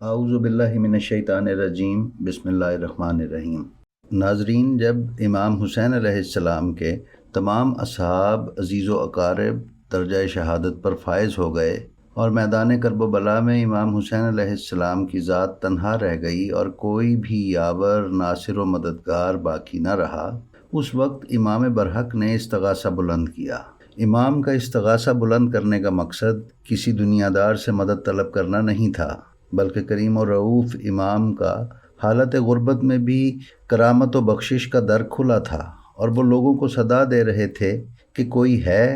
اعوذ باللہ من الشیطان الرجیم، بسم اللہ الرحمن الرحیم۔ ناظرین، جب امام حسین علیہ السلام کے تمام اصحاب، عزیز و اقارب درجہ شہادت پر فائز ہو گئے اور میدان کرب و بلا میں امام حسین علیہ السلام کی ذات تنہا رہ گئی اور کوئی بھی یاور، ناصر و مددگار باقی نہ رہا، اس وقت امام برحق نے استغاثہ بلند کیا۔ امام کا استغاثہ بلند کرنے کا مقصد کسی دنیا دار سے مدد طلب کرنا نہیں تھا، بلکہ کریم و رعوف امام کا حالت غربت میں بھی کرامت و بخشش کا در کھلا تھا، اور وہ لوگوں کو صدا دے رہے تھے کہ کوئی ہے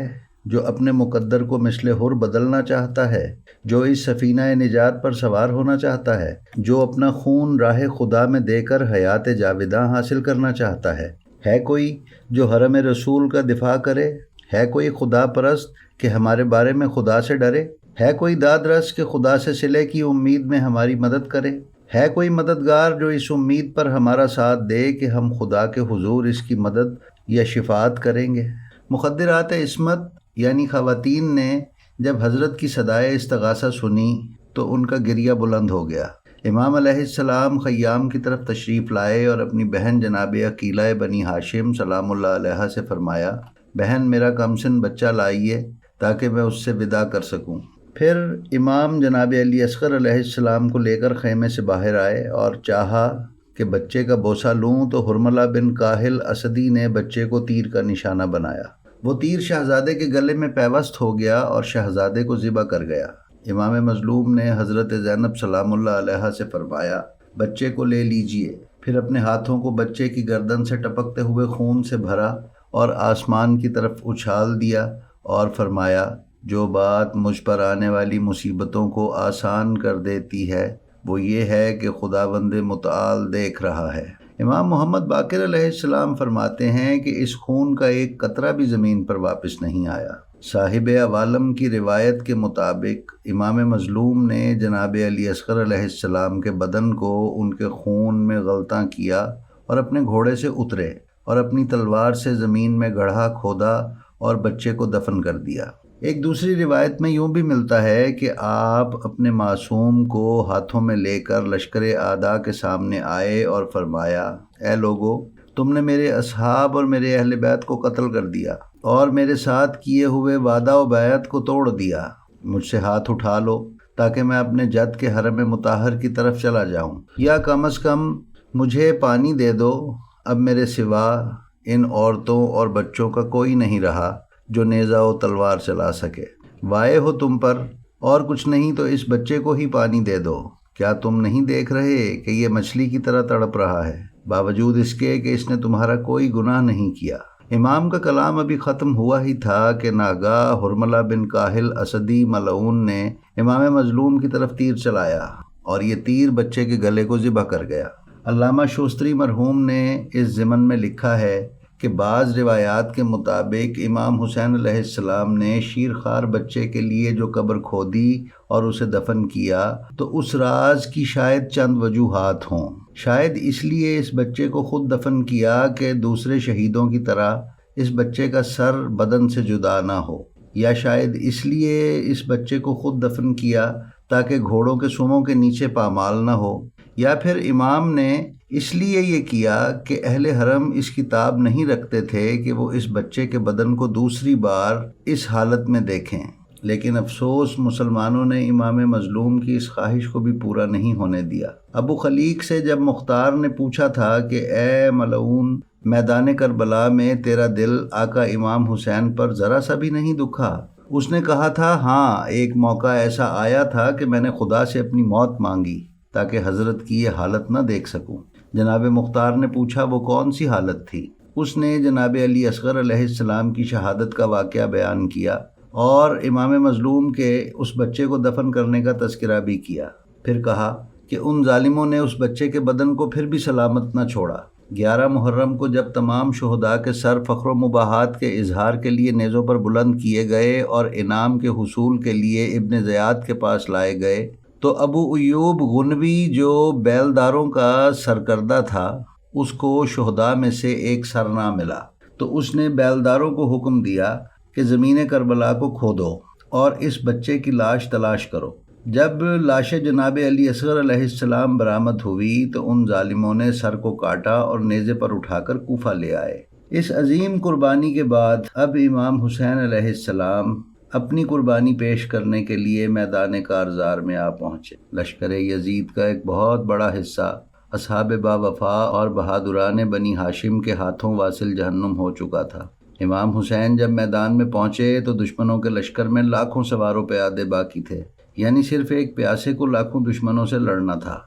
جو اپنے مقدر کو مثل حر بدلنا چاہتا ہے، جو اس سفینہ نجات پر سوار ہونا چاہتا ہے، جو اپنا خون راہ خدا میں دے کر حیات جاوداں حاصل کرنا چاہتا ہے کوئی جو حرم رسول کا دفاع کرے، ہے کوئی خدا پرست کہ ہمارے بارے میں خدا سے ڈرے، ہے کوئی داد رس کہ خدا سے صلے کی امید میں ہماری مدد کرے، ہے کوئی مددگار جو اس امید پر ہمارا ساتھ دے کہ ہم خدا کے حضور اس کی مدد یا شفاعت کریں گے۔ مخدرات عصمت یعنی خواتین نے جب حضرت کی صدائے استغاثہ سنی تو ان کا گریہ بلند ہو گیا۔ امام علیہ السلام خیام کی طرف تشریف لائے اور اپنی بہن جناب عقیلہ بنی ہاشم سلام اللہ علیہ سے فرمایا، بہن میرا کمسن بچہ لائیے تاکہ میں اس سے وداع کر سکوں۔ پھر امام جناب علی اصغر علیہ السلام کو لے کر خیمے سے باہر آئے اور چاہا کہ بچے کا بوسہ لوں تو حرملہ بن کاہل اسدی نے بچے کو تیر کا نشانہ بنایا۔ وہ تیر شہزادے کے گلے میں پیوست ہو گیا اور شہزادے کو ذبح کر گیا۔ امام مظلوم نے حضرت زینب سلام اللہ علیہ سے فرمایا، بچے کو لے لیجئے۔ پھر اپنے ہاتھوں کو بچے کی گردن سے ٹپکتے ہوئے خون سے بھرا اور آسمان کی طرف اچھال دیا اور فرمایا، جو بات مجھ پر آنے والی مصیبتوں کو آسان کر دیتی ہے وہ یہ ہے کہ خداوند متعال دیکھ رہا ہے۔ امام محمد باقر علیہ السلام فرماتے ہیں کہ اس خون کا ایک قطرہ بھی زمین پر واپس نہیں آیا۔ صاحب عوالم کی روایت کے مطابق امام مظلوم نے جناب علی اصغر علیہ السلام کے بدن کو ان کے خون میں غلطاں کیا اور اپنے گھوڑے سے اترے اور اپنی تلوار سے زمین میں گڑھا کھودا اور بچے کو دفن کر دیا۔ ایک دوسری روایت میں یوں بھی ملتا ہے کہ آپ اپنے معصوم کو ہاتھوں میں لے کر لشکر اعداء کے سامنے آئے اور فرمایا، اے لوگو، تم نے میرے اصحاب اور میرے اہل بیت کو قتل کر دیا اور میرے ساتھ کیے ہوئے وعدہ و بیعت کو توڑ دیا۔ مجھ سے ہاتھ اٹھا لو تاکہ میں اپنے جد کے حرم مطہر کی طرف چلا جاؤں، یا کم از کم مجھے پانی دے دو۔ اب میرے سوا ان عورتوں اور بچوں کا کوئی نہیں رہا جو نیزہ و تلوار چلا سکے۔ وائے ہو تم پر، اور کچھ نہیں تو اس بچے کو ہی پانی دے دو۔ کیا تم نہیں دیکھ رہے کہ یہ مچھلی کی طرح تڑپ رہا ہے، باوجود اس کے کہ اس نے تمہارا کوئی گناہ نہیں کیا؟ امام کا کلام ابھی ختم ہوا ہی تھا کہ ناگاہ حرملہ بن کاہل اسدی ملعون نے امام مظلوم کی طرف تیر چلایا اور یہ تیر بچے کے گلے کو ذبح کر گیا۔ علامہ شوستری مرحوم نے اس ضمن میں لکھا ہے کہ بعض روایات کے مطابق امام حسین علیہ السلام نے شیرخوار بچے کے لیے جو قبر کھودی اور اسے دفن کیا تو اس راز کی شاید چند وجوہات ہوں۔ شاید اس لیے اس بچے کو خود دفن کیا کہ دوسرے شہیدوں کی طرح اس بچے کا سر بدن سے جدا نہ ہو، یا شاید اس لیے اس بچے کو خود دفن کیا تاکہ گھوڑوں کے سموں کے نیچے پامال نہ ہو، یا پھر امام نے اس لیے یہ کیا کہ اہل حرم اس کی تاب نہیں رکھتے تھے کہ وہ اس بچے کے بدن کو دوسری بار اس حالت میں دیکھیں۔ لیکن افسوس مسلمانوں نے امام مظلوم کی اس خواہش کو بھی پورا نہیں ہونے دیا۔ ابو خلیق سے جب مختار نے پوچھا تھا کہ اے ملعون، میدان کربلا میں تیرا دل آقا امام حسین پر ذرا سا بھی نہیں دکھا؟ اس نے کہا تھا، ہاں، ایک موقع ایسا آیا تھا کہ میں نے خدا سے اپنی موت مانگی تاکہ حضرت کی یہ حالت نہ دیکھ سکوں۔ جناب مختار نے پوچھا، وہ کون سی حالت تھی؟ اس نے جناب علی اصغر علیہ السلام کی شہادت کا واقعہ بیان کیا اور امام مظلوم کے اس بچے کو دفن کرنے کا تذکرہ بھی کیا۔ پھر کہا کہ ان ظالموں نے اس بچے کے بدن کو پھر بھی سلامت نہ چھوڑا۔ 11 محرم کو جب تمام شہداء کے سر فخر و مباحات کے اظہار کے لیے نیزوں پر بلند کیے گئے اور انعام کے حصول کے لیے ابن زیاد کے پاس لائے گئے تو ابو ایوب غنوی جو بیلداروں کا سرکردہ تھا، اس کو شہداء میں سے ایک سر نہ ملا، تو اس نے بیلداروں کو حکم دیا کہ زمین کربلا کو کھودو اور اس بچے کی لاش تلاش کرو۔ جب لاش جناب علی اصغر علیہ السلام برآمد ہوئی تو ان ظالموں نے سر کو کاٹا اور نیزے پر اٹھا کر کوفہ لے آئے۔ اس عظیم قربانی کے بعد اب امام حسین علیہ السلام اپنی قربانی پیش کرنے کے لیے میدان کارزار میں آ پہنچے۔ لشکر یزید کا ایک بہت بڑا حصہ اصحاب باوفا اور بہادران بنی ہاشم کے ہاتھوں واصل جہنم ہو چکا تھا۔ امام حسین جب میدان میں پہنچے تو دشمنوں کے لشکر میں لاکھوں سوار و پیادے باقی تھے، یعنی صرف ایک پیاسے کو لاکھوں دشمنوں سے لڑنا تھا۔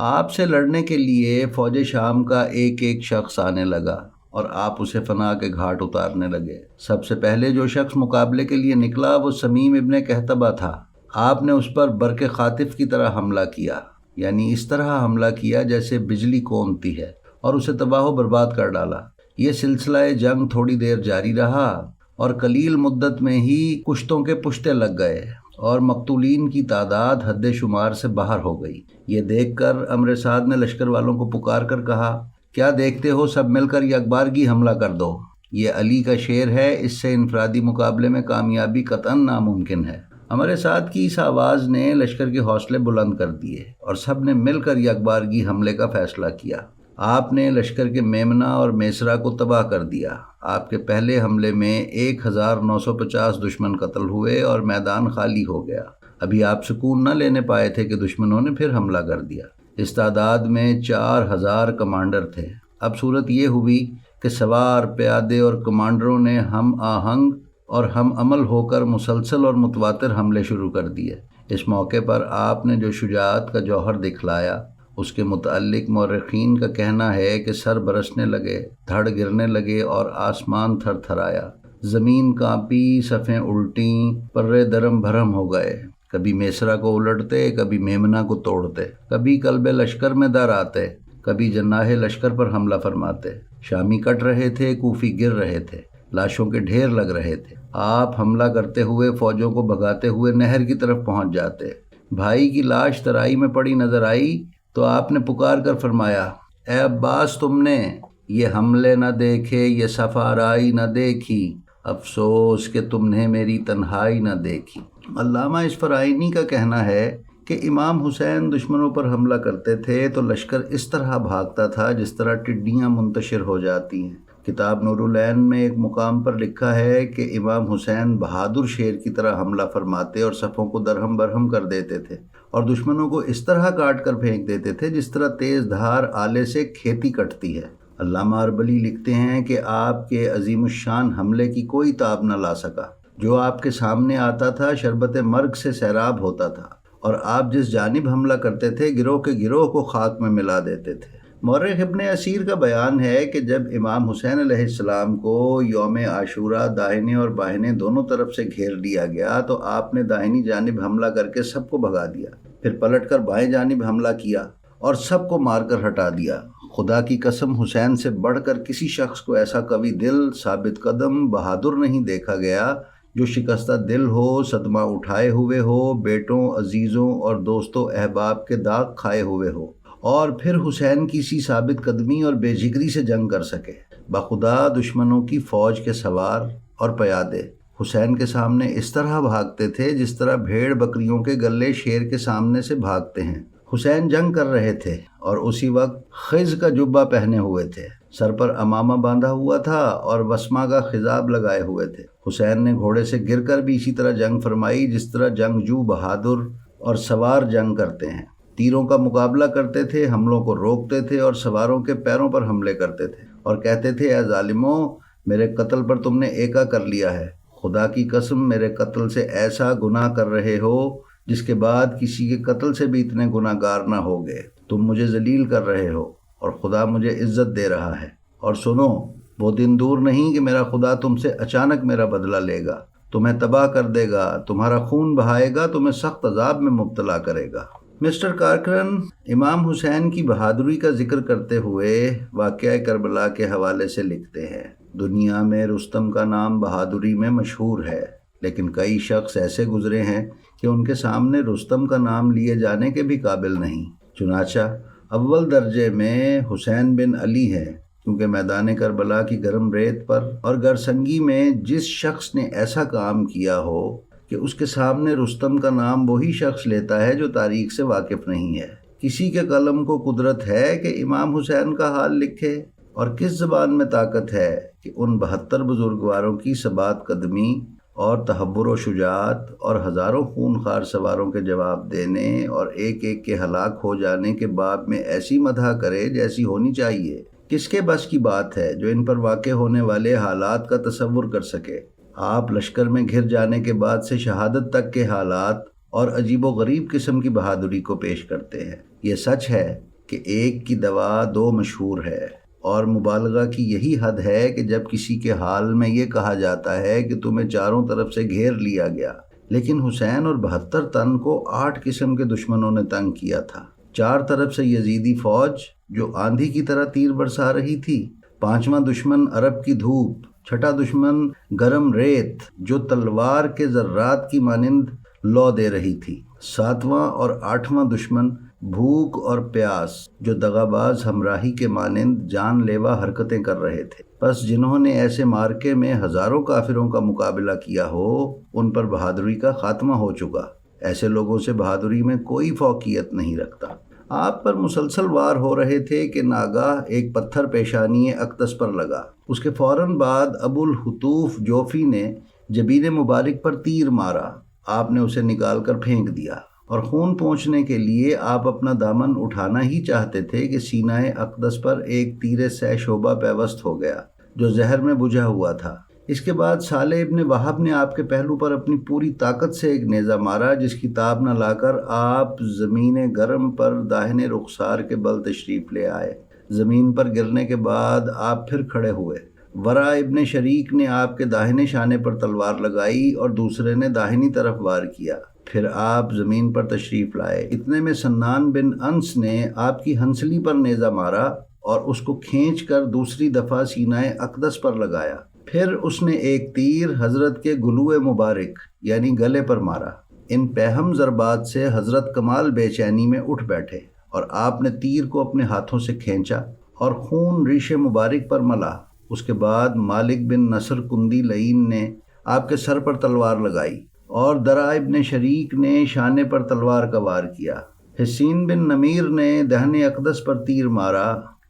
آپ سے لڑنے کے لیے فوج شام کا ایک ایک شخص آنے لگا اور آپ اسے فنا کے گھاٹ اتارنے لگے۔ سب سے پہلے جو شخص مقابلے کے لیے نکلا وہ سمیم ابن کہتبہ تھا۔ آپ نے اس پر برق خاطف کی طرح حملہ کیا، یعنی اس طرح حملہ کیا جیسے بجلی کونتی ہے، اور اسے تباہ و برباد کر ڈالا۔ یہ سلسلہ جنگ تھوڑی دیر جاری رہا اور قلیل مدت میں ہی کشتوں کے پشتے لگ گئے اور مقتولین کی تعداد حد شمار سے باہر ہو گئی۔ یہ دیکھ کر عمرو سعد نے لشکر والوں کو پکار کر کہا، کیا دیکھتے ہو، سب مل کر یکبارگی حملہ کر دو۔ یہ علی کا شعر ہے، اس سے انفرادی مقابلے میں کامیابی قطعاً ناممکن ہے۔ عمرو سعد کی اس آواز نے لشکر کے حوصلے بلند کر دیے اور سب نے مل کر یکبارگی حملے کا فیصلہ کیا۔ آپ نے لشکر کے میمنہ اور میسرہ کو تباہ کر دیا۔ آپ کے پہلے حملے میں 1950 دشمن قتل ہوئے اور میدان خالی ہو گیا۔ ابھی آپ سکون نہ لینے پائے تھے کہ دشمنوں نے پھر حملہ کر دیا۔ اس تعداد میں 4000 کمانڈر تھے۔ اب صورت یہ ہوئی کہ سوار، پیادے اور کمانڈروں نے ہم آہنگ اور ہم عمل ہو کر مسلسل اور متواتر حملے شروع کر دیے۔ اس موقع پر آپ نے جو شجاعت کا جوہر دکھلایا، اس کے متعلق مورخین کا کہنا ہے کہ سر برسنے لگے، دھڑ گرنے لگے اور آسمان تھر تھرایا، زمین کانپی، صفیں الٹیں، پرے درم بھرم ہو گئے۔ کبھی میسرہ کو الٹتے، کبھی میمنہ کو توڑتے، کبھی قلب لشکر میں در آتے، کبھی جناح لشکر پر حملہ فرماتے۔ شامی کٹ رہے تھے، کوفی گر رہے تھے، لاشوں کے ڈھیر لگ رہے تھے۔ آپ حملہ کرتے ہوئے فوجوں کو بھگاتے ہوئے نہر کی طرف پہنچ جاتے۔ بھائی کی لاش ترائی میں پڑی نظر آئی تو آپ نے پکار کر فرمایا، اے عباس، تم نے یہ حملے نہ دیکھے، یہ صف آرائی نہ دیکھی، افسوس کہ تم نے میری تنہائی نہ دیکھی۔ علامہ اسفرائینی کا کہنا ہے کہ امام حسین دشمنوں پر حملہ کرتے تھے تو لشکر اس طرح بھاگتا تھا جس طرح ٹڈیاں منتشر ہو جاتی ہیں۔ کتاب نور العین میں ایک مقام پر لکھا ہے کہ امام حسین بہادر شیر کی طرح حملہ فرماتے اور صفوں کو درہم برہم کر دیتے تھے اور دشمنوں کو اس طرح کاٹ کر پھینک دیتے تھے جس طرح تیز دھار آلے سے کھیتی کٹتی ہے۔ علامہ اربلی لکھتے ہیں کہ آپ کے عظیم الشان حملے کی کوئی تاب نہ لا سکا۔ جو آپ کے سامنے آتا تھا شربت مرگ سے سیراب ہوتا تھا، اور آپ جس جانب حملہ کرتے تھے گروہ کے گروہ کو خاک میں ملا دیتے تھے۔ مورخ ابن اسیر کا بیان ہے کہ جب امام حسین علیہ السلام کو یوم عاشوراء داہنے اور بائنے دونوں طرف سے گھیر لیا گیا تو آپ نے داہنی جانب حملہ کر کے سب کو بھگا دیا، پھر پلٹ کر بائیں جانب حملہ کیا اور سب کو مار کر ہٹا دیا۔ خدا کی قسم، حسین سے بڑھ کر کسی شخص کو ایسا قوی دل، ثابت قدم، بہادر نہیں دیکھا گیا جو شکستہ دل ہو، صدمہ اٹھائے ہوئے ہو، بیٹوں، عزیزوں اور دوستوں احباب کے داغ کھائے ہوئے ہو، اور پھر حسین کی سی ثابت قدمی اور بے جگری سے جنگ کر سکے۔ بخدا دشمنوں کی فوج کے سوار اور پیادے حسین کے سامنے اس طرح بھاگتے تھے جس طرح بھیڑ بکریوں کے گلے شیر کے سامنے سے بھاگتے ہیں۔ حسین جنگ کر رہے تھے اور اسی وقت خز کا جبہ پہنے ہوئے تھے، سر پر امامہ باندھا ہوا تھا اور وسمہ کا خضاب لگائے ہوئے تھے۔ حسین نے گھوڑے سے گر کر بھی اسی طرح جنگ فرمائی جس طرح جنگجو بہادر اور سوار جنگ کرتے ہیں۔ تیروں کا مقابلہ کرتے تھے، حملوں کو روکتے تھے اور سواروں کے پیروں پر حملے کرتے تھے اور کہتے تھے، اے ظالموں، میرے قتل پر تم نے ایکا کر لیا ہے۔ خدا کی قسم، میرے قتل سے ایسا گناہ کر رہے ہو جس کے بعد کسی کے قتل سے بھی اتنے گناہ گار نہ ہوگے۔ تم مجھے ذلیل کر رہے ہو اور خدا مجھے عزت دے رہا ہے۔ اور سنو، وہ دن دور نہیں کہ میرا خدا تم سے اچانک میرا بدلہ لے گا، تمہیں تباہ کر دے گا، تمہارا خون بہائے گا، تمہیں سخت عذاب میں مبتلا کرے گا۔ مسٹر کارکرن امام حسین کی بہادری کا ذکر کرتے ہوئے واقعہ کربلا کے حوالے سے لکھتے ہیں، دنیا میں رستم کا نام بہادری میں مشہور ہے، لیکن کئی شخص ایسے گزرے ہیں کہ ان کے سامنے رستم کا نام لیے جانے کے بھی قابل نہیں۔ چنانچہ اول درجے میں حسین بن علی ہے، کیونکہ میدان کربلا کی گرم ریت پر اور گرسنگی میں جس شخص نے ایسا کام کیا ہو کہ اس کے سامنے رستم کا نام وہی شخص لیتا ہے جو تاریخ سے واقف نہیں ہے۔ کسی کے قلم کو قدرت ہے کہ امام حسین کا حال لکھے، اور کس زبان میں طاقت ہے کہ ان 72 بزرگواروں کی ثبات قدمی اور تحور و شجاعت اور ہزاروں خونخوار سواروں کے جواب دینے اور ایک ایک کے ہلاک ہو جانے کے باب میں ایسی مدح کرے جیسی ہونی چاہیے۔ کس کے بس کی بات ہے جو ان پر واقع ہونے والے حالات کا تصور کر سکے؟ آپ لشکر میں گھر جانے کے بعد سے شہادت تک کے حالات اور عجیب و غریب قسم کی بہادری کو پیش کرتے ہیں۔ یہ سچ ہے کہ ایک کی دوا دو مشہور ہے، اور مبالغہ کی یہی حد ہے کہ جب کسی کے حال میں یہ کہا جاتا ہے کہ تمہیں چاروں طرف سے گھیر لیا گیا، لیکن حسین اور 72 تن کو 8 قسم کے دشمنوں نے تنگ کیا تھا۔ 4 طرف سے یزیدی فوج جو آندھی کی طرح تیر برسا رہی تھی، 5واں دشمن عرب کی دھوپ، 6واں دشمن گرم ریت جو تلوار کے ذرات کی مانند لو دے رہی تھی، 7واں اور 8واں دشمن بھوک اور پیاس جو دغاباز ہمراہی کے مانند جان لیوا حرکتیں کر رہے تھے۔ بس جنہوں نے ایسے مارکے میں ہزاروں کافروں کا مقابلہ کیا ہو، ان پر بہادری کا خاتمہ ہو چکا۔ ایسے لوگوں سے بہادری میں کوئی فوقیت نہیں رکھتا۔ آپ پر مسلسل وار ہو رہے تھے کہ ناگاہ ایک پتھر پیشانی اقدس پر لگا۔ اس کے فوراً بعد ابو الحتوف جوفی نے جبین مبارک پر تیر مارا۔ آپ نے اسے نکال کر پھینک دیا، اور خون پہنچنے کے لیے آپ اپنا دامن اٹھانا ہی چاہتے تھے کہ سینہ اقدس پر ایک تیر سہ شعبہ پیوست ہو گیا جو زہر میں بجھا ہوا تھا۔ اس کے بعد صالح ابن وہب نے آپ کے پہلو پر اپنی پوری طاقت سے ایک نیزہ مارا، جس کی تاب نہ لا کر آپ زمین گرم پر داہنے رخسار کے بل تشریف لے آئے۔ زمین پر گرنے کے بعد آپ پھر کھڑے ہوئے۔ ورا ابن شریک نے آپ کے داہنے شانے پر تلوار لگائی اور دوسرے نے داہنی طرف وار کیا۔ پھر آپ زمین پر تشریف لائے۔ اتنے میں سنان بن انس نے آپ کی ہنسلی پر نیزہ مارا اور اس کو کھینچ کر دوسری دفعہ سینہ اقدس پر لگایا۔ پھر اس نے ایک تیر حضرت کے گلوئے مبارک یعنی گلے پر مارا۔ ان پہم ضربات سے حضرت کمال بے چینی میں اٹھ بیٹھے، اور آپ نے تیر کو اپنے ہاتھوں سے کھینچا اور خون ریش مبارک پر ملا۔ اس کے بعد مالک بن نصر کندی لعین نے آپ کے سر پر تلوار لگائی، اور درا ابن شریک نے شانے پر تلوار کا وار کیا۔ حسین بن نمیر نے دہن اقدس پر تیر مارا۔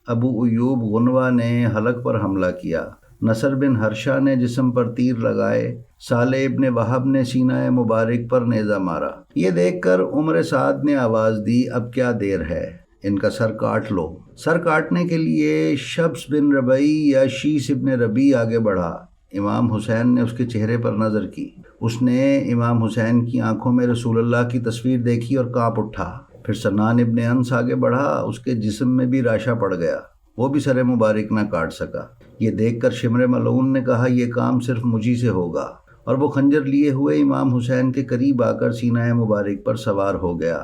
ابو ایوب غنوہ نے حلق پر حملہ کیا۔ نصر بن ہرشا نے جسم پر تیر لگائے۔ صالح ابن وہب نے سینہ مبارک پر نیزہ مارا۔ یہ دیکھ کر عمر سعد نے آواز دی، اب کیا دیر ہے، ان کا سر کاٹ لو۔ سر کاٹنے کے لیے شبس بن ربعی یا شیس ابن ربی آگے بڑھا۔ امام حسین نے اس کے چہرے پر نظر کی۔ اس نے امام حسین کی آنکھوں میں رسول اللہ کی تصویر دیکھی اور کانپ اٹھا۔ پھر سنان ابن انس آگے بڑھا، اس کے جسم میں بھی راشا پڑ گیا، وہ بھی سر مبارک نہ کاٹ سکا۔ یہ دیکھ کر شمر ملعون نے کہا، یہ کام صرف مجھی سے ہوگا، اور وہ خنجر لیے ہوئے امام حسین کے قریب آ کر سینہ مبارک پر سوار ہو گیا۔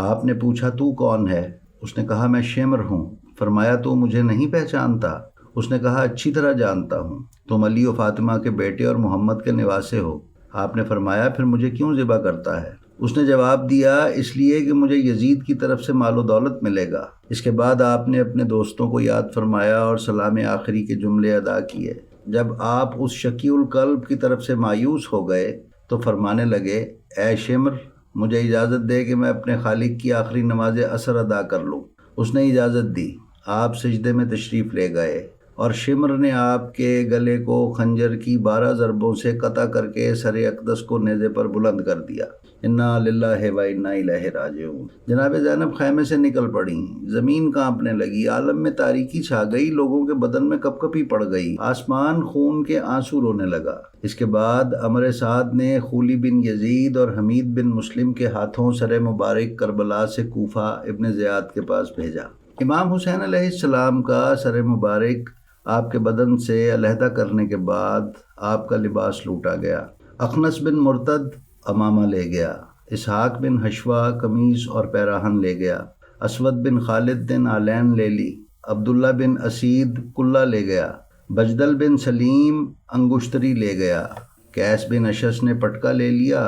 آپ نے پوچھا، تو کون ہے؟ اس نے کہا، میں شمر ہوں۔ فرمایا، تو مجھے نہیں پہچانتا؟ اس نے کہا، اچھی طرح جانتا ہوں، تم علی و فاطمہ کے بیٹے اور محمد کے نواسے ہو۔ آپ نے فرمایا، پھر مجھے کیوں ذبح کرتا ہے؟ اس نے جواب دیا، اس لیے کہ مجھے یزید کی طرف سے مال و دولت ملے گا۔ اس کے بعد آپ نے اپنے دوستوں کو یاد فرمایا اور سلام آخری کے جملے ادا کیے۔ جب آپ اس شکی القلب کی طرف سے مایوس ہو گئے تو فرمانے لگے، اے شمر، مجھے اجازت دے کہ میں اپنے خالق کی آخری نماز عصر ادا کر لوں۔ اس نے اجازت دی۔ آپ سجدے میں تشریف لے گئے، اور شمر نے آپ کے گلے کو خنجر کی 12 ضربوں سے قطع کر کے سر اقدس کو نیزے پر بلند کر دیا۔ انا للہ و انا الیہ راجعون۔ جناب زینب خیمے سے نکل پڑیں۔ زمین کانپنے لگی، عالم میں تاریکی چھا گئی، لوگوں کے بدن میں کپ کپی پڑ گئی، آسمان خون کے آنسو رونے لگا۔ اس کے بعد عمر سعد نے خولی بن یزید اور حمید بن مسلم کے ہاتھوں سر مبارک کربلا سے کوفہ ابن زیاد کے پاس بھیجا۔ امام حسین علیہ السلام کا سر مبارک آپ کے بدن سے علیحدہ کرنے کے بعد آپ کا لباس لوٹا گیا۔ اخنس بن مرتد امامہ لے گیا۔ اسحاق بن حشوہ قمیص اور پیراہن لے گیا۔ اسود بن خالد نے نالین لے لی۔ عبداللہ بن اسید کلہ لے گیا۔ بجدل بن سلیم انگشتری لے گیا۔ قیس بن اشس نے پٹکا لے لیا۔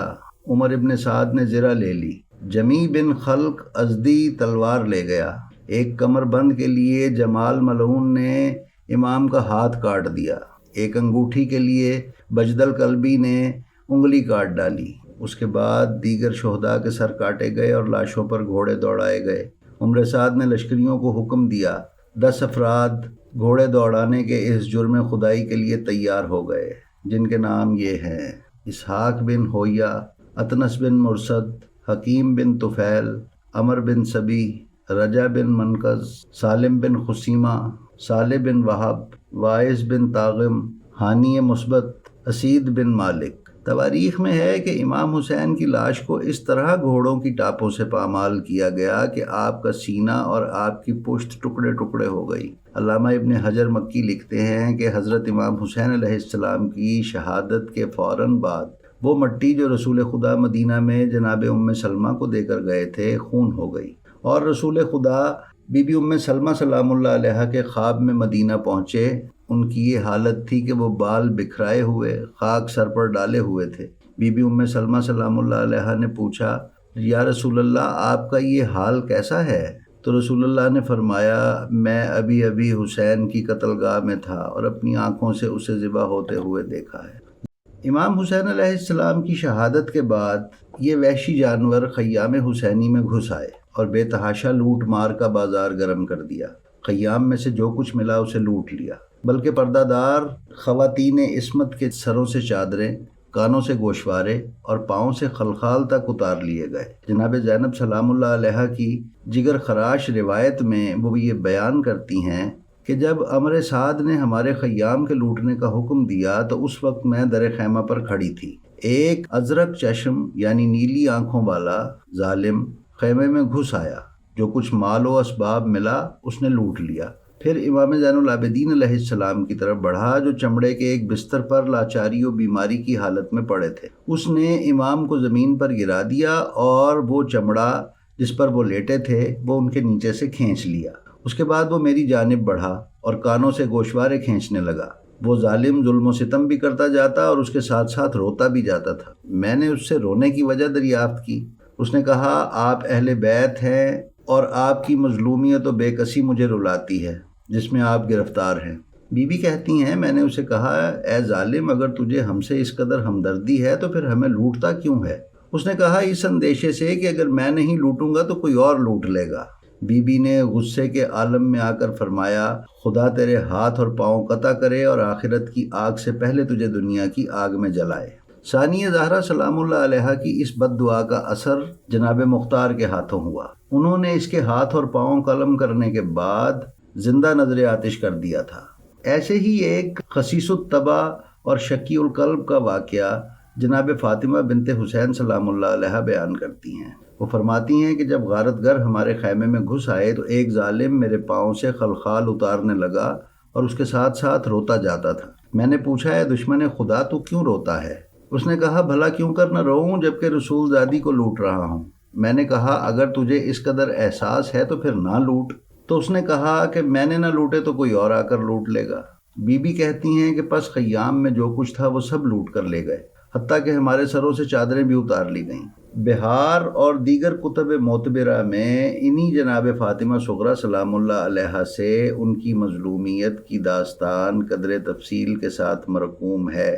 عمر ابن سعد نے زرہ لے لی۔ جمی بن خلق ازدی تلوار لے گیا۔ ایک کمر بند کے لیے جمال ملعون نے امام کا ہاتھ کاٹ دیا۔ ایک انگوٹھی کے لیے بجدل کلبی نے انگلی کاٹ ڈالی۔ اس کے بعد دیگر شہداء کے سر کاٹے گئے اور لاشوں پر گھوڑے دوڑائے گئے۔ عمر سعد نے لشکریوں کو حکم دیا، 10 افراد گھوڑے دوڑانے کے اس جرم خدائی کے لیے تیار ہو گئے، جن کے نام یہ ہیں: اسحاق بن ہویا، اطنس بن مرصد، حکیم بن طفیل، عمر بن سبی، رجا بن منقذ، سالم بن خسیمہ، صالح بن وہب، واعظ بن طاغم، حانی مثبت، اسید بن مالک۔ تواریخ میں ہے کہ امام حسین کی لاش کو اس طرح گھوڑوں کی ٹاپوں سے پامال کیا گیا کہ آپ کا سینہ اور آپ کی پشت ٹکڑے ٹکڑے ہو گئی۔ علامہ ابن حجر مکی لکھتے ہیں کہ حضرت امام حسین علیہ السلام کی شہادت کے فوراً بعد وہ مٹی جو رسول خدا مدینہ میں جناب ام سلمہ کو دے کر گئے تھے خون ہو گئی، اور رسول خدا بی بی ام سلمہ سلام اللہ علیہا کے خواب میں مدینہ پہنچے۔ ان کی یہ حالت تھی کہ وہ بال بکھرائے ہوئے خاک سر پر ڈالے ہوئے تھے۔ بی بی ام سلمہ سلام اللہ علیہا نے پوچھا، یا رسول اللہ آپ کا یہ حال کیسا ہے؟ تو رسول اللہ نے فرمایا، میں ابھی ابھی حسین کی قتل گاہ میں تھا اور اپنی آنکھوں سے اسے ذبح ہوتے ہوئے دیکھا ہے۔ امام حسین علیہ السلام کی شہادت کے بعد یہ وحشی جانور خیام حسینی میں گھس آئے اور بے تحاشا لوٹ مار کا بازار گرم کر دیا۔ خیام میں سے جو کچھ ملا اسے لوٹ لیا، بلکہ پردہ دار خواتین عصمت کے سروں سے چادریں، کانوں سے گوشوارے اور پاؤں سے خلخال تک اتار لیے گئے۔ جناب زینب سلام اللہ علیہا کی جگر خراش روایت میں وہ یہ بیان کرتی ہیں کہ جب عمر سعد نے ہمارے خیام کے لوٹنے کا حکم دیا تو اس وقت میں در خیمہ پر کھڑی تھی۔ ایک ازرق چشم یعنی نیلی آنکھوں والا ظالم خیمے میں گھس آیا، جو کچھ مال و اسباب ملا اس نے لوٹ لیا۔ پھر امام زین العابدین علیہ السلام کی طرف بڑھا، جو چمڑے کے ایک بستر پر لاچاری و بیماری کی حالت میں پڑے تھے۔ اس نے امام کو زمین پر گرا دیا اور وہ چمڑا جس پر وہ لیٹے تھے وہ ان کے نیچے سے کھینچ لیا۔ اس کے بعد وہ میری جانب بڑھا اور کانوں سے گوشوارے کھینچنے لگا۔ وہ ظالم ظلم و ستم بھی کرتا جاتا اور اس کے ساتھ ساتھ روتا بھی جاتا تھا۔ میں نے اس سے رونے کی وجہ دریافت کی۔ اس نے کہا، آپ اہل بیت ہیں اور آپ کی مظلومیت و بے کسی مجھے رلاتی ہے جس میں آپ گرفتار ہیں۔ بی بی کہتی ہیں، میں نے اسے کہا، اے ظالم، اگر تجھے ہم سے اس قدر ہمدردی ہے تو پھر ہمیں لوٹتا کیوں ہے؟ اس نے کہا، اس اندیشے سے کہ اگر میں نہیں لوٹوں گا تو کوئی اور لوٹ لے گا۔ بی بی نے غصے کے عالم میں آ کر فرمایا، خدا تیرے ہاتھ اور پاؤں قطع کرے اور آخرت کی آگ سے پہلے تجھے دنیا کی آگ میں جلائے۔ ثانیہ زہرا سلام اللہ علیہا کی اس بد دعا کا اثر جناب مختار کے ہاتھوں ہوا۔ انہوں نے اس کے ہاتھ اور پاؤں قلم کرنے کے بعد زندہ نظر آتش کر دیا تھا۔ ایسے ہی ایک خسیس الطبع اور شکی القلب کا واقعہ جناب فاطمہ بنت حسین سلام اللہ علیہا بیان کرتی ہیں۔ وہ فرماتی ہیں کہ جب غارت گر ہمارے خیمے میں گھس آئے تو ایک ظالم میرے پاؤں سے خلخال اتارنے لگا اور اس کے ساتھ ساتھ روتا جاتا تھا۔ میں نے پوچھا، اے دشمن خدا، تو کیوں روتا ہے؟ اس نے کہا، بھلا کیوں کر نہ روؤں جبکہ رسول زادی کو لوٹ رہا ہوں۔ میں نے کہا، اگر تجھے اس قدر احساس ہے تو پھر نہ لوٹ۔ تو اس نے کہا کہ میں نے نہ لوٹے تو کوئی اور آ کر لوٹ لے گا۔ بی بی کہتی ہیں کہ پس خیام میں جو کچھ تھا وہ سب لوٹ کر لے گئے، حتیٰ کہ ہمارے سروں سے چادریں بھی اتار لی گئیں۔ بہار اور دیگر کتب معتبرہ میں انہی جناب فاطمہ صغریٰ سلام اللہ علیہا سے ان کی مظلومیت کی داستان قدر تفصیل کے ساتھ مرقوم ہے۔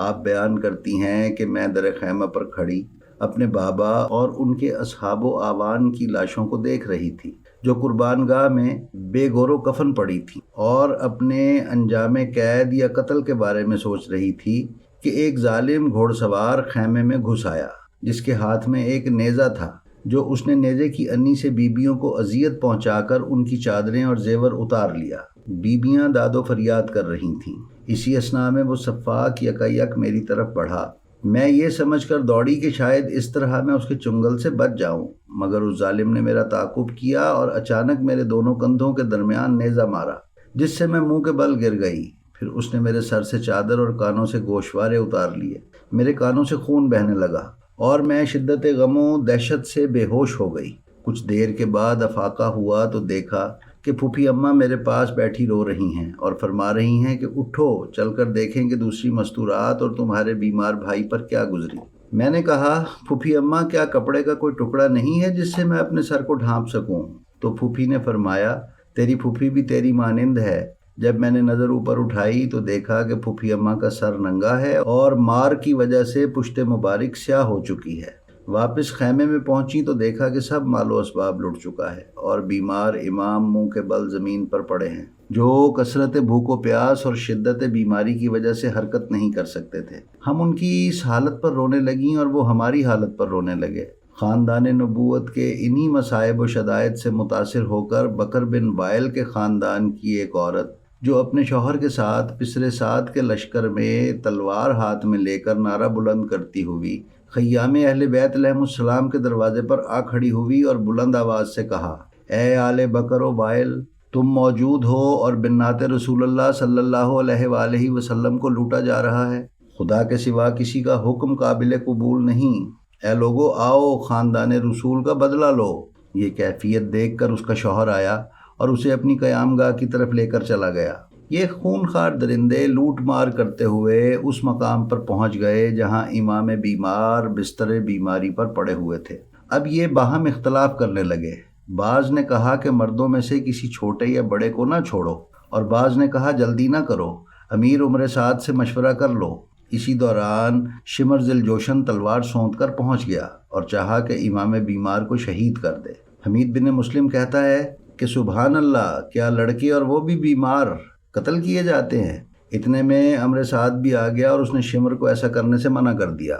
آپ بیان کرتی ہیں کہ میں در خیمہ پر کھڑی اپنے بابا اور ان کے اصحاب و اعوان کی لاشوں کو دیکھ رہی تھی، جو قربان گاہ میں بے گور و کفن پڑی تھی، اور اپنے انجام قید یا قتل کے بارے میں سوچ رہی تھی کہ ایک ظالم گھوڑ سوار خیمے میں گھس آیا، جس کے ہاتھ میں ایک نیزہ تھا، جو اس نے نیزے کی انی سے بیبیوں کو اذیت پہنچا کر ان کی چادریں اور زیور اتار لیا۔ بیبیاں داد و فریاد کر رہی تھیں۔ اسی اثناء میں وہ سفاک یکا یک میری طرف بڑھا۔ میں یہ سمجھ کر دوڑی کہ شاید اس طرح میں اس کے چنگل سے بچ جاؤں، مگر اس ظالم نے میرا تعاقب کیا اور اچانک میرے دونوں کندھوں کے درمیان نیزہ مارا، جس سے میں منہ کے بل گر گئی۔ پھر اس نے میرے سر سے چادر اور کانوں سے گوشوارے اتار لیے۔ میرے کانوں سے خون بہنے لگا اور میں شدت غم و دہشت سے بے ہوش ہو گئی۔ کچھ دیر کے بعد افاقہ ہوا تو دیکھا کہ پھوپھی اماں میرے پاس بیٹھی رو رہی ہیں اور فرما رہی ہیں کہ اٹھو، چل کر دیکھیں کہ دوسری مستورات اور تمہارے بیمار بھائی پر کیا گزری۔ میں نے کہا، پھوپھی اماں، کیا کپڑے کا کوئی ٹکڑا نہیں ہے جس سے میں اپنے سر کو ڈھانپ سکوں؟ تو پھوپھی نے فرمایا، تیری پھوپھی بھی تیری مانند ہے، جب میں نے نظر اوپر اٹھائی تو دیکھا کہ پھوپھی اماں کا سر ننگا ہے اور مار کی وجہ سے پشت مبارک سیاہ ہو چکی ہے۔ واپس خیمے میں پہنچی تو دیکھا کہ سب مال و اسباب لٹ چکا ہے اور بیمار امام منہ کے بل زمین پر پڑے ہیں، جو کثرت بھوک و پیاس اور شدت بیماری کی وجہ سے حرکت نہیں کر سکتے تھے۔ ہم ان کی اس حالت پر رونے لگیں اور وہ ہماری حالت پر رونے لگے۔ خاندان نبوت کے انہی مصائب و شدائد سے متاثر ہو کر بکر بن وائل کے خاندان کی ایک عورت، جو اپنے شوہر کے ساتھ پسر سعد کے لشکر میں تلوار ہاتھ میں لے کر نعرہ بلند کرتی ہوئی خیام اہل بیت علیہ السلام کے دروازے پر آ کھڑی ہوئی اور بلند آواز سے کہا، اے آل بکر و وائل، تم موجود ہو اور بنات رسول اللہ صلی اللہ علیہ وآلہ وسلم کو لوٹا جا رہا ہے۔ خدا کے سوا کسی کا حکم قابل قبول نہیں۔ اے لوگو، آؤ خاندان رسول کا بدلہ لو۔ یہ کیفیت دیکھ کر اس کا شوہر آیا اور اسے اپنی قیام گاہ کی طرف لے کر چلا گیا۔ یہ خونخوار درندے لوٹ مار کرتے ہوئے اس مقام پر پہنچ گئے جہاں امام بیمار بستر بیماری پر پڑے ہوئے تھے۔ اب یہ باہم اختلاف کرنے لگے۔ بعض نے کہا کہ مردوں میں سے کسی چھوٹے یا بڑے کو نہ چھوڑو، اور بعض نے کہا جلدی نہ کرو، امیر عمر سعد سے مشورہ کر لو۔ اسی دوران شمر ذی الجوشن تلوار سونت کر پہنچ گیا اور چاہا کہ امام بیمار کو شہید کر دے۔ حمید بن مسلم کہتا ہے کہ سبحان اللہ، کیا لڑکے اور وہ بھی بیمار قتل کیے جاتے ہیں۔ اتنے میں عمر سعد بھی آ گیا اور اس نے شمر کو ایسا کرنے سے منع کر دیا۔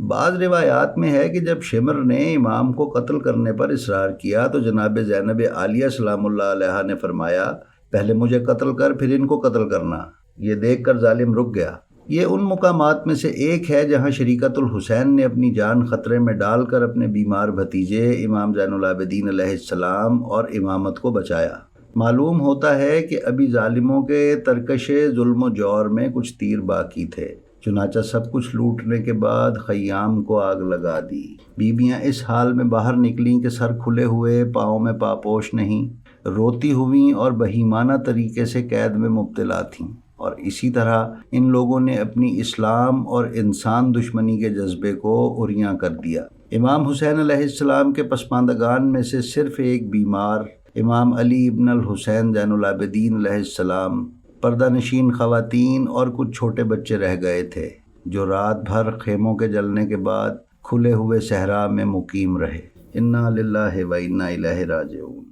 بعض روایات میں ہے کہ جب شمر نے امام کو قتل کرنے پر اصرار کیا تو جناب زینب عالیہ سلام اللہ علیہا نے فرمایا، پہلے مجھے قتل کر پھر ان کو قتل کرنا۔ یہ دیکھ کر ظالم رک گیا۔ یہ ان مقامات میں سے ایک ہے جہاں شریکت الحسین نے اپنی جان خطرے میں ڈال کر اپنے بیمار بھتیجے امام زین العابدین علیہ السلام اور امامت کو بچایا۔ معلوم ہوتا ہے کہ ابھی ظالموں کے ترکش ظلم و جور میں کچھ تیر باقی تھے، چنانچہ سب کچھ لوٹنے کے بعد خیام کو آگ لگا دی۔ بیویاں اس حال میں باہر نکلیں کہ سر کھلے ہوئے، پاؤں میں پاپوش نہیں، روتی ہوئیں اور بہیمانہ طریقے سے قید میں مبتلا تھیں، اور اسی طرح ان لوگوں نے اپنی اسلام اور انسان دشمنی کے جذبے کو عریاں کر دیا۔ امام حسین علیہ السلام کے پسماندگان میں سے صرف ایک بیمار امام علی ابن الحسین زین العابدین علیہ السلام، پردہ نشین خواتین اور کچھ چھوٹے بچے رہ گئے تھے، جو رات بھر خیموں کے جلنے کے بعد کھلے ہوئے صحرا میں مقیم رہے۔ انا للہ و انا الیہ راجعون۔